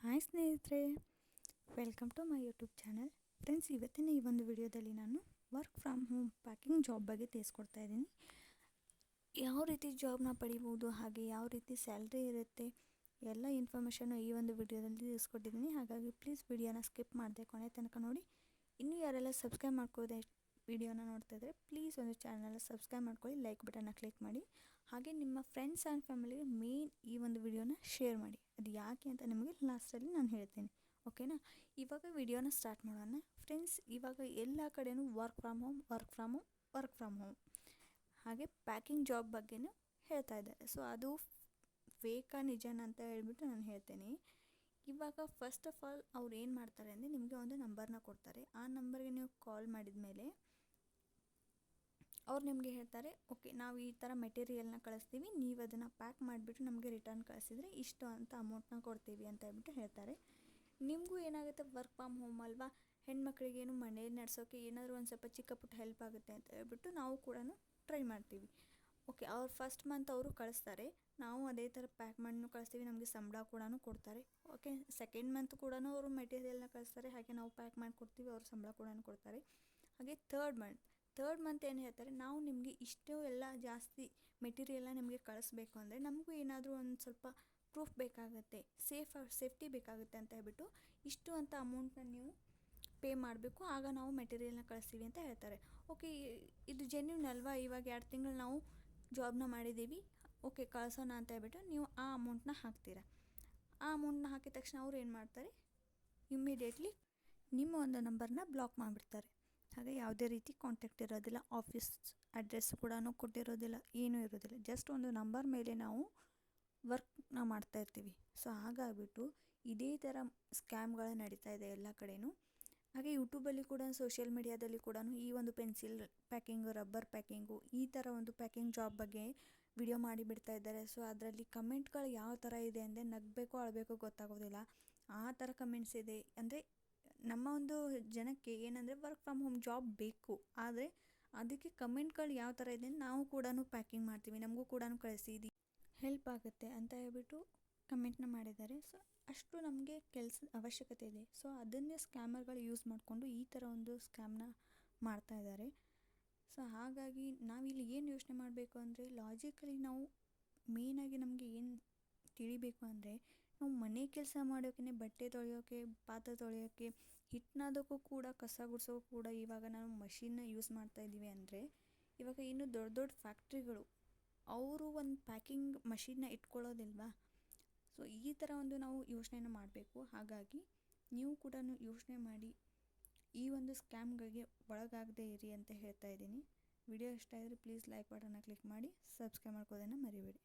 Hi ಸ್ನೇಹಿತರೆ, welcome to my YouTube channel. Friends, ಇವತ್ತಿನ ಈ ಒಂದು ವಿಡಿಯೋದಲ್ಲಿ ನಾನು work from home packing job ಬಗ್ಗೆ ತಿಳಿಸ್ಕೊಡ್ತಾ ಇದ್ದೀನಿ. ಯಾವ ರೀತಿ ಜಾಬ್ನ ಪಡಿಬೋದು, ಹಾಗೆ ಯಾವ ರೀತಿ ಸ್ಯಾಲ್ರಿ ಇರುತ್ತೆ, ಎಲ್ಲ ಇನ್ಫಾರ್ಮೇಷನ್ನು ಈ ಒಂದು ವಿಡಿಯೋದಲ್ಲಿ ತಿಳಿಸ್ಕೊಟ್ಟಿದ್ದೀನಿ. ಹಾಗಾಗಿ ಪ್ಲೀಸ್ ವಿಡಿಯೋನ ಸ್ಕಿಪ್ ಮಾಡದೆ ಕೊನೆ ತನಕ ನೋಡಿ. ಇನ್ನೂ ಯಾರೆಲ್ಲ ಸಬ್ಸ್ಕ್ರೈಬ್ ಮಾಡ್ಕೋದೆ ವಿಡಿಯೋನ ನೋಡ್ತಾ ಇದ್ದರೆ ಪ್ಲೀಸ್ ಒಂದು ಚಾನಲ್ನ ಸಬ್ಸ್ಕ್ರೈಬ್ ಮಾಡ್ಕೊಳ್ಳಿ, ಲೈಕ್ ಬಟನ್ನ ಕ್ಲಿಕ್ ಮಾಡಿ. ಹಾಗೆ ನಿಮ್ಮ ಫ್ರೆಂಡ್ಸ್ ಆ್ಯಂಡ್ ಫ್ಯಾಮಿಲಿಗೆ ಮೇನ್ ಈ ಒಂದು ವಿಡಿಯೋನ ಶೇರ್ ಮಾಡಿ. ಅದು ಯಾಕೆ ಅಂತ ನಿಮಗೆ ಲಾಸ್ಟಲ್ಲಿ ನಾನು ಹೇಳ್ತೀನಿ, ಓಕೆನಾ? ಇವಾಗ ವಿಡಿಯೋನ ಸ್ಟಾರ್ಟ್ ಮಾಡೋಣ. ಫ್ರೆಂಡ್ಸ್, ಇವಾಗ ಎಲ್ಲ ಕಡೆಯೂ ವರ್ಕ್ ಫ್ರಮ್ ಹೋಮ್ ಹಾಗೆ ಪ್ಯಾಕಿಂಗ್ ಜಾಬ್ ಬಗ್ಗೆನೂ ಹೇಳ್ತಾ ಇದ್ದಾರೆ. ಸೊ ಅದು ಫೇಕಾ ನಿಜನಾ ಅಂತ ಹೇಳ್ಬಿಟ್ಟು ನಾನು ಹೇಳ್ತೀನಿ. ಇವಾಗ ಫಸ್ಟ್ ಆಫ್ ಆಲ್ ಅವ್ರು ಏನು ಮಾಡ್ತಾರೆ ಅಂದರೆ, ನಿಮಗೆ ಒಂದು ನಂಬರ್ನ ಕೊಡ್ತಾರೆ. ಆ ನಂಬರ್ಗೆ ನೀವು ಕಾಲ್ ಮಾಡಿದ ಮೇಲೆ ಅವ್ರು ನಿಮಗೆ ಹೇಳ್ತಾರೆ, ಓಕೆ ನಾವು ಈ ಥರ ಮೆಟೀರಿಯಲ್ನ ಕಳಿಸ್ತೀವಿ, ನೀವು ಅದನ್ನು ಪ್ಯಾಕ್ ಮಾಡಿಬಿಟ್ಟು ನಮಗೆ ರಿಟರ್ನ್ ಕಳಿಸಿದರೆ ಇಷ್ಟು ಅಂತ ಅಮೌಂಟ್ನ ಕೊಡ್ತೀವಿ ಅಂತ ಹೇಳ್ಬಿಟ್ಟು ಹೇಳ್ತಾರೆ. ನಿಮಗೂ ಏನಾಗುತ್ತೆ, ವರ್ಕ್ ಫ್ರಮ್ ಹೋಮ್ ಅಲ್ವಾ, ಹೆಣ್ಮಕ್ಳಿಗೇನು ಮನೇಲಿ ನಡೆಸೋಕ್ಕೆ ಏನಾದರೂ ಒಂದು ಸ್ವಲ್ಪ ಚಿಕ್ಕ ಪುಟ್ಟ ಹೆಲ್ಪ್ ಆಗುತ್ತೆ ಅಂತ ಹೇಳ್ಬಿಟ್ಟು ನಾವು ಕೂಡ ಟ್ರೈ ಮಾಡ್ತೀವಿ. ಓಕೆ, ಅವ್ರು ಫಸ್ಟ್ ಮಂತ್ ಅವರು ಕಳಿಸ್ತಾರೆ, ನಾವು ಅದೇ ಥರ ಪ್ಯಾಕ್ ಮಾಡಿನೂ ಕಳಿಸ್ತೀವಿ, ನಮಗೆ ಸಂಬಳ ಕೂಡ ಕೊಡ್ತಾರೆ. ಓಕೆ, ಸೆಕೆಂಡ್ ಮಂತ್ ಕೂಡ ಅವರು ಮೆಟೀರಿಯಲ್ನ ಕಳಿಸ್ತಾರೆ, ಹಾಗೆ ನಾವು ಪ್ಯಾಕ್ ಮಾಡಿ ಕೊಡ್ತೀವಿ, ಅವ್ರು ಸಂಬಳ ಕೂಡ ಕೊಡ್ತಾರೆ. ಹಾಗೆ ಥರ್ಡ್ ಮಂತ್ ಏನು ಹೇಳ್ತಾರೆ, ನಾವು ನಿಮಗೆ ಇಷ್ಟು ಎಲ್ಲ ಜಾಸ್ತಿ ಮೆಟೀರಿಯಲ್ನ ನಿಮಗೆ ಕಳಿಸ್ಬೇಕು ಅಂದರೆ ನಮಗೂ ಏನಾದರೂ ಒಂದು ಸ್ವಲ್ಪ ಪ್ರೂಫ್ ಬೇಕಾಗುತ್ತೆ, ಸೇಫ್ಟಿ ಬೇಕಾಗುತ್ತೆ ಅಂತ ಹೇಳ್ಬಿಟ್ಟು ಇಷ್ಟು ಅಂತ ಅಮೌಂಟ್ನ ನೀವು ಪೇ ಮಾಡಬೇಕು, ಆಗ ನಾವು ಮೆಟೀರಿಯಲ್ನ ಕಳಿಸ್ತೀವಿ ಅಂತ ಹೇಳ್ತಾರೆ. ಓಕೆ, ಇದು ಜೆನ್ಯೂನ್ ಅಲ್ವಾ? ಇವಾಗ 2 ತಿಂಗಳು ನಾವು ಜಾಬ್ನ ಮಾಡಿದ್ದೀವಿ, ಓಕೆ ಕಳಿಸೋಣ ಅಂತ ಹೇಳ್ಬಿಟ್ಟು ನೀವು ಆ ಅಮೌಂಟ್ನ ಹಾಕ್ತೀರಾ. ಆ ಅಮೌಂಟ್ನ ಹಾಕಿದ ತಕ್ಷಣ ಅವ್ರು ಏನು ಮಾಡ್ತಾರೆ, ಇಮ್ಮಿಡಿಯೇಟ್ಲಿ ನಿಮ್ಮ ಒಂದು ನಂಬರ್ನ ಬ್ಲಾಕ್ ಮಾಡಿಬಿಡ್ತಾರೆ. ಹಾಗೆ ಯಾವುದೇ ರೀತಿ ಕಾಂಟ್ಯಾಕ್ಟ್ ಇರೋದಿಲ್ಲ, ಆಫೀಸ್ ಅಡ್ರೆಸ್ ಕೂಡ ಕೊಟ್ಟಿರೋದಿಲ್ಲ, ಏನೂ ಇರೋದಿಲ್ಲ. ಜಸ್ಟ್ ಒಂದು ನಂಬರ್ ಮೇಲೆ ನಾವು ವರ್ಕ್ನ ಮಾಡ್ತಾಯಿರ್ತೀವಿ. ಸೊ ಹಾಗಾಗಿಬಿಟ್ಟು ಇದೇ ಥರ ಸ್ಕ್ಯಾಮ್ಗಳು ನಡೀತಾ ಇದೆ ಎಲ್ಲ ಕಡೆಯೂ. ಹಾಗೆ ಯೂಟ್ಯೂಬಲ್ಲಿ ಕೂಡ, ಸೋಷಿಯಲ್ ಮೀಡಿಯಾದಲ್ಲಿ ಕೂಡ ಈ ಒಂದು ಪೆನ್ಸಿಲ್ ಪ್ಯಾಕಿಂಗು, ರಬ್ಬರ್ ಪ್ಯಾಕಿಂಗು, ಈ ಥರ ಒಂದು ಪ್ಯಾಕಿಂಗ್ ಜಾಬ್ ಬಗ್ಗೆ ವಿಡಿಯೋ ಮಾಡಿ ಬಿಡ್ತಾ ಇದ್ದಾರೆ. ಸೊ ಅದರಲ್ಲಿ ಕಮೆಂಟ್ಗಳು ಯಾವ ಥರ ಇದೆ ಅಂದರೆ ನಗಬೇಕೋ ಅಳಬೇಕೋ ಗೊತ್ತಾಗೋದಿಲ್ಲ, ಆ ಥರ ಕಮೆಂಟ್ಸ್ ಇದೆ. ಅಂದರೆ ನಮ್ಮ ಒಂದು ಜನಕ್ಕೆ ಏನಂದರೆ ವರ್ಕ್ ಫ್ರಮ್ ಹೋಮ್ ಜಾಬ್ ಬೇಕು, ಆದರೆ ಅದಕ್ಕೆ ಕಮೆಂಟ್ಗಳು ಯಾವ ಥರ ಇದೆ, ನಾವು ಕೂಡ ಪ್ಯಾಕಿಂಗ್ ಮಾಡ್ತೀವಿ, ನಮಗೂ ಕೂಡ ಕಳಿಸಿ, ಇದು ಹೆಲ್ಪ್ ಆಗುತ್ತೆ ಅಂತ ಹೇಳ್ಬಿಟ್ಟು ಕಮೆಂಟ್ನ ಮಾಡಿದ್ದಾರೆ. ಸೊ ಅಷ್ಟು ನಮಗೆ ಕೆಲಸದ ಅವಶ್ಯಕತೆ ಇದೆ. ಸೊ ಅದನ್ನೇ ಸ್ಕ್ಯಾಮರ್ಗಳು ಯೂಸ್ ಮಾಡಿಕೊಂಡು ಈ ಥರ ಒಂದು ಸ್ಕ್ಯಾಮ್ನ ಮಾಡ್ತಾ ಇದ್ದಾರೆ. ಸೊ ಹಾಗಾಗಿ ನಾವಿಲ್ಲಿ ಏನು ಯೋಚನೆ ಮಾಡಬೇಕು ಅಂದರೆ, ಲಾಜಿಕಲಿ ನಾವು ಮೇಯ್ನಾಗಿ ನಮಗೆ ಏನು ತಿಳಿಬೇಕು ಅಂದರೆ, ನಾವು ಮನೆ ಕೆಲಸ ಮಾಡೋಕೆ, ಬಟ್ಟೆ ತೊಳೆಯೋಕ್ಕೆ, ಪಾತ್ರೆ ತೊಳೆಯೋಕ್ಕೆ, ಹಿಟ್ಟನಾದಕ್ಕೂ ಕೂಡ, ಕಸ ಗುಡಿಸೋಕ್ಕೂ ಕೂಡ ಇವಾಗ ನಾವು ಮಷಿನ್ನ ಯೂಸ್ ಮಾಡ್ತಾ ಇದ್ದೀವಿ. ಅಂದರೆ ಇವಾಗ ಇನ್ನು ದೊಡ್ಡ ದೊಡ್ಡ ಫ್ಯಾಕ್ಟ್ರಿಗಳು ಅವರು ಒಂದು ಪ್ಯಾಕಿಂಗ್ ಮಷಿನ್ನ ಇಟ್ಕೊಳ್ಳೋದಿಲ್ವಾ? ಸೊ ಈ ಥರ ಒಂದು ನಾವು ಯೋಚನೆನ ಮಾಡಬೇಕು. ಹಾಗಾಗಿ ನೀವು ಕೂಡ ಯೋಚನೆ ಮಾಡಿ ಈ ಒಂದು ಸ್ಕ್ಯಾಮ್ಗಳಿಗೆ ಒಳಗಾಗದೇ ಇರಿ ಅಂತ ಹೇಳ್ತಾ ಇದ್ದೀನಿ. ವಿಡಿಯೋ ಇಷ್ಟ ಆದರೆ ಪ್ಲೀಸ್ ಲೈಕ್ ಬಟನ್ನ ಕ್ಲಿಕ್ ಮಾಡಿ, ಸಬ್ಸ್ಕ್ರೈಬ್ ಮಾಡ್ಕೋದನ್ನು ಮರಿಬೇಡಿ.